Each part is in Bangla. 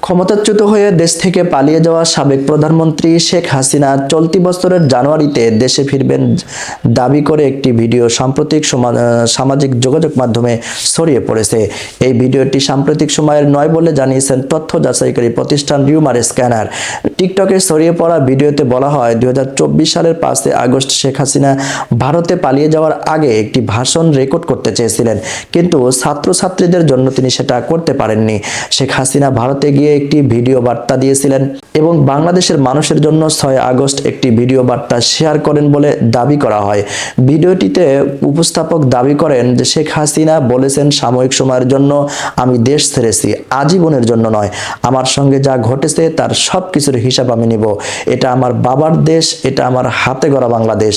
ক্ষমতাচ্যুত হয়ে দেশ থেকে পালিয়ে যাওয়া সাবেক প্রধানমন্ত্রী শেখ হাসিনা চলতি বছরের জানুয়ারিতে দেশে ফিরবেন দাবি করে একটি ভিডিও সাম্প্রতিক সামাজিক যোগাযোগ মাধ্যমে ছড়িয়ে পড়েছে। এই ভিডিওটি সাম্প্রতিক সময়ের নয় বলে জানিয়েছেন তথ্য যাচাইকারী প্রতিষ্ঠান রিউমার স্ক্যানার। টিকটকে ছড়িয়ে পড়া ভিডিওতে বলা হয় 2024 সালের 5 আগস্ট শেখ হাসিনা ভারতে পালিয়ে যাওয়ার আগে একটি ভাষণ রেকর্ড করতে চেয়েছিলেন, কিন্তু ছাত্রছাত্রীদের জন্য তিনি সেটা করতে পারেননি। শেখ হাসিনা ভারতে গিয়ে একটি ভিডিও বার্তা দিয়েছিলেন এবং বাংলাদেশের মানুষের জন্য 6 আগস্ট একটি ভিডিও বার্তা শেয়ার করেন বলে দাবি করা হয়। ভিডিওটিতে উপস্থাপক দাবি করেন যে শেখ হাসিনা বলেছেন, সাময়িক সময়ের জন্য আমি দেশ ছেড়েছি, আজীবনের জন্য নয়। আমার সঙ্গে যা ঘটেছে তার সব কিছুর হিসাব আমি নিব। এটা আমার বাবার দেশ, এটা আমার হাতে গড়া বাংলাদেশ।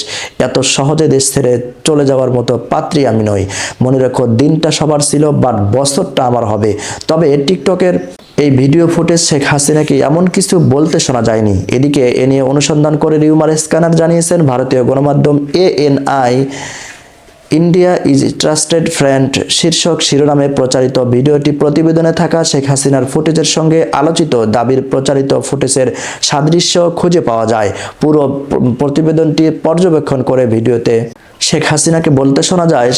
এত সহজে দেশ ছেড়ে চলে যাওয়ার মতো পাত্রী আমি নই। মনে রেখো, দিনটা সবার ছিল, বাট বছরটা আমার হবে। তবে টিকটকের এই ভিডিও ফুটেজ শেখ হাসিনাকে এমন কিছু বলতে শোনা যায়নি। এদিকে এ নিয়ে অনুসন্ধান করে রিউমার স্ক্যানার জানিয়েছেন, ভারতীয় গণমাধ্যম ANI India is trusted friend শীর্ষক শিরোনামে প্রচারিত ভিডিওটি প্রতিবেদনে থাকা শেখ হাসিনার ফুটেজের সঙ্গে আলোচিত দাবির প্রচারিত ফুটেজের সাদৃশ্য খুঁজে পাওয়া যায়। পুরো প্রতিবেদনটি পর্যবেক্ষণ করে ভিডিওতে শেখ হাসিনাকে বলতে শোনা যায়,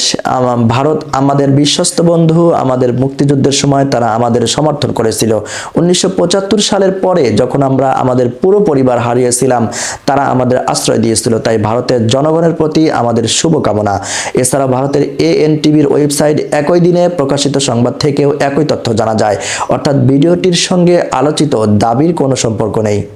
ভারত আমাদের বিশ্বস্ত বন্ধু, আমাদের মুক্তিযুদ্ধের সময় তারা আমাদের সমর্থন করেছিল। 1975 সালের পরে যখন আমরা আমাদের পুরো পরিবার হারিয়েছিলাম, তারা আমাদের আশ্রয় দিয়েছিল। তাই ভারতের জনগণের প্রতি আমাদের শুভকামনা। এছাড়া ভারতের ANTVর ওয়েবসাইট একই দিনে প্রকাশিত সংবাদ থেকেও একই তথ্য জানা যায়। অর্থাৎ ভিডিওটির সঙ্গে আলোচিত দাবির কোনো সম্পর্ক নেই।